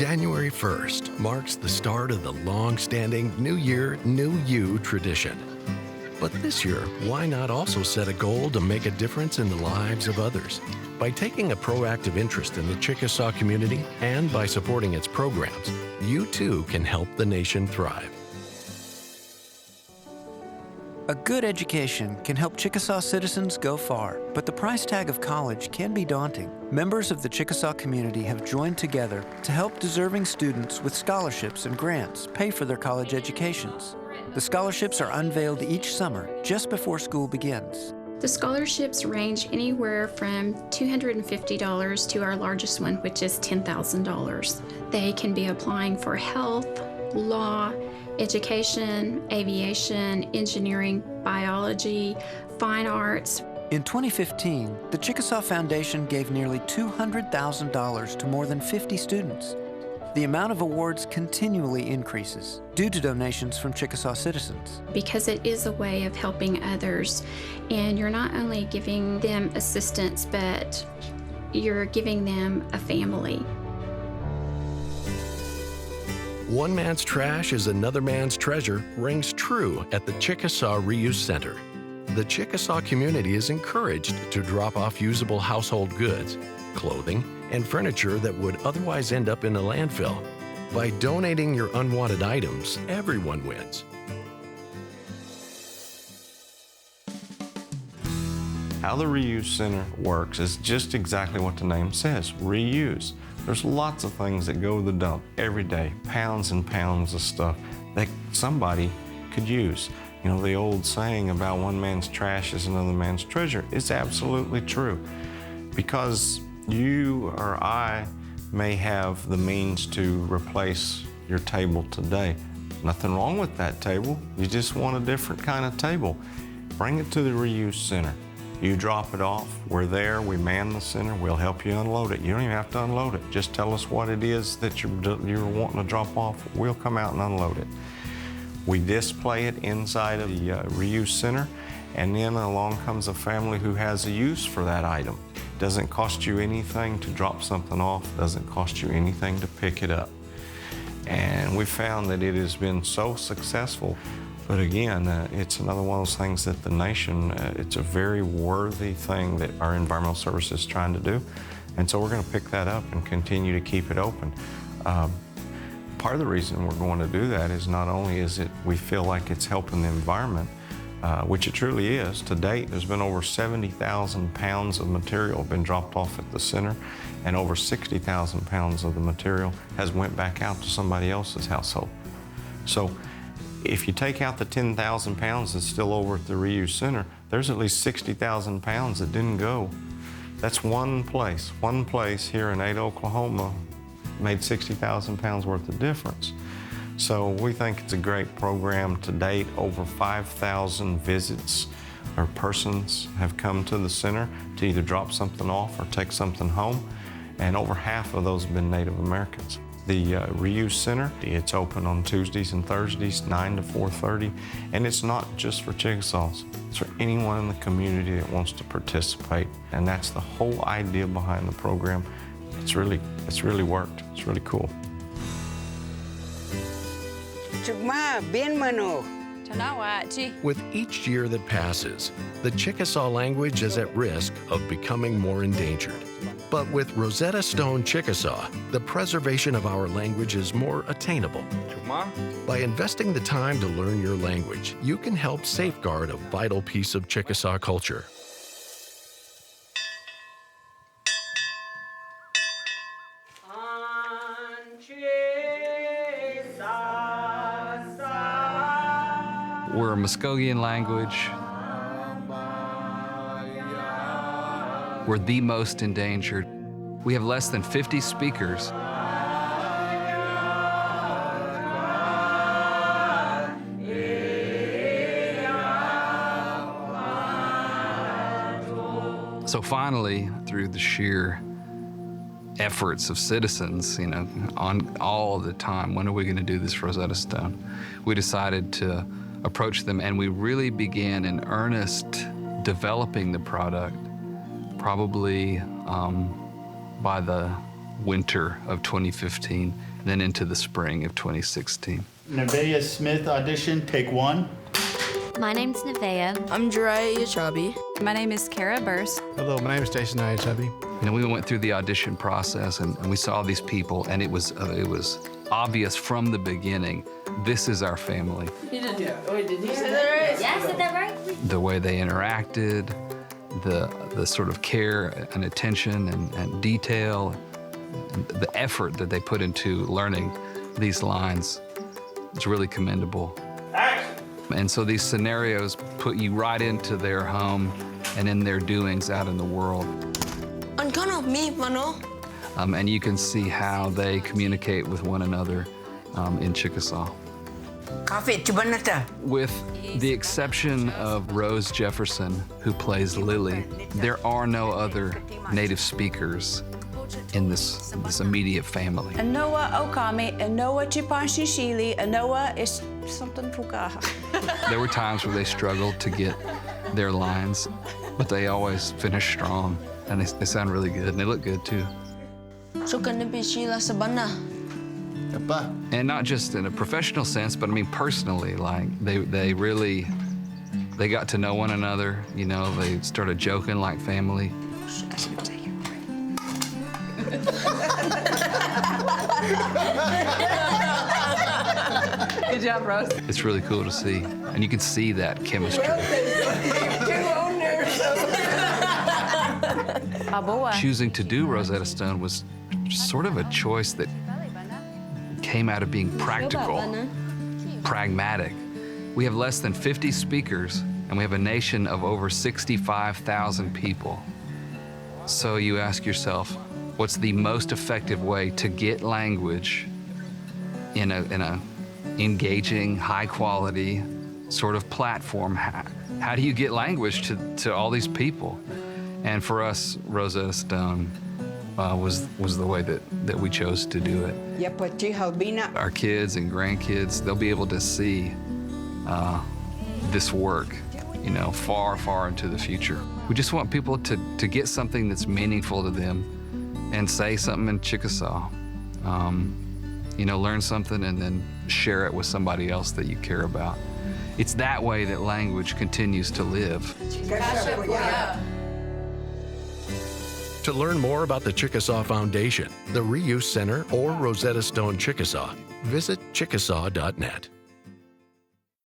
January 1st marks the start of the long-standing New Year, New You tradition. But this year, why not also set a goal to make a difference in the lives of others? By taking a proactive interest in the Chickasaw community and by supporting its programs, you too can help the nation thrive. A good education can help Chickasaw citizens go far, but the price tag of college can be daunting. Members of the Chickasaw community have joined together to help deserving students with scholarships and grants pay for their college educations. The scholarships are unveiled each summer, just before school begins. The scholarships range anywhere from $250 to our largest one, which is $10,000. They can be applying for health, law, education, aviation, engineering, biology, fine arts. In 2015, the Chickasaw Foundation gave nearly $200,000 to more than 50 students. The amount of awards continually increases due to donations from Chickasaw citizens. Because it is a way of helping others, and you're not only giving them assistance, but you're giving them a family. One man's trash is another man's treasure rings true at the Chickasaw Reuse Center. The Chickasaw community is encouraged to drop off usable household goods, clothing, and furniture that would otherwise end up in a landfill. By donating your unwanted items, everyone wins. How the Reuse Center works is just exactly what the name says, reuse. There's lots of things that go to the dump every day, pounds and pounds of stuff that somebody could use. You know, the old saying about one man's trash is another man's treasure is absolutely true. Because you or I may have the means to replace your table today. Nothing wrong with that table. You just want a different kind of table. Bring it to the Reuse Center. You drop it off. We're there. We man the center. We'll help you unload it. You don't even have to unload it. Just tell us what it is that you're wanting to drop off. We'll come out and unload it. We display it inside of the Reuse Center, and then along comes a family who has a use for that item. Doesn't cost you anything to drop something off, doesn't cost you anything to pick it up. And we found that it has been so successful. But again, it's another one of those things that the nation, it's a very worthy thing that our environmental service is trying to do. And so we're going to pick that up and continue to keep it open. Part of the reason we're going to do that is not only is it we feel like it's helping the environment, which it truly is. To date, there's been over 70,000 pounds of material been dropped off at the center, and over 60,000 pounds of the material has went back out to somebody else's household. So if you take out the 10,000 pounds that's still over at the Reuse Center, there's at least 60,000 pounds that didn't go. That's one place here in Ada, Oklahoma, made 60,000 pounds worth of difference. So we think it's a great program. To date, over 5,000 visits or persons have come to the center to either drop something off or take something home, and over half of those have been Native Americans. The Reuse Center, it's open on Tuesdays and Thursdays, 9 to 4:30, and it's not just for Chickasaws. It's for anyone in the community that wants to participate, and that's the whole idea behind the program. It's really worked. It's really cool. With each year that passes, the Chickasaw language is at risk of becoming more endangered. But with Rosetta Stone Chickasaw, the preservation of our language is more attainable. By investing the time to learn your language, you can help safeguard a vital piece of Chickasaw culture. We're a Muskogean language. We're the most endangered. We have less than 50 speakers. So finally, through the sheer efforts of citizens, on all the time, when are we going to do this Rosetta Stone? We decided to approach them, and we really began in earnest developing the product probably by the winter of 2015, and then into the spring of 2016. Nevaeh Smith audition, take 1. My name's Nevaeh. I'm Jiraiya Yachabi. My name is Kara Burse. Hello, my name is Jason Ayachabi. You know, we went through the audition process and we saw these people, and it was obvious from the beginning, this is our family. You did. Wait, did you say that right? Yeah, I said that right. The way they interacted, the sort of care and attention and detail, and the effort that they put into learning these lines is really commendable. And so these scenarios put you right into their home and in their doings out in the world. And you can see how they communicate with one another in Chickasaw. With the exception of Rose Jefferson, who plays Lily, there are no other native speakers in this immediate family. Anoa Okami, Anoa Chipanshishili, Anoa is something Fukaha. There were times where they struggled to get their lines, but they always finish strong, and they sound really good, and they look good too. And not just in a professional sense, but I mean personally, like they really got to know one another, you know, they started joking like family. Good job, Rose. It's really cool to see, and you can see that chemistry. Choosing to do Rosetta Stone was sort of a choice that came out of being practical, pragmatic. We have less than 50 speakers, and we have a nation of over 65,000 people. So you ask yourself, what's the most effective way to get language in a engaging, high-quality sort of platform? How do you get language to all these people? And for us, Rosetta Stone was the way that we chose to do it. Our kids and grandkids, they'll be able to see this work, you know, far, far into the future. We just want people to get something that's meaningful to them and say something in Chickasaw. You know, learn something and then share it with somebody else that you care about. It's that way that language continues to live. To learn more about the Chickasaw Foundation, the Reuse Center, or Rosetta Stone Chickasaw, visit chickasaw.net.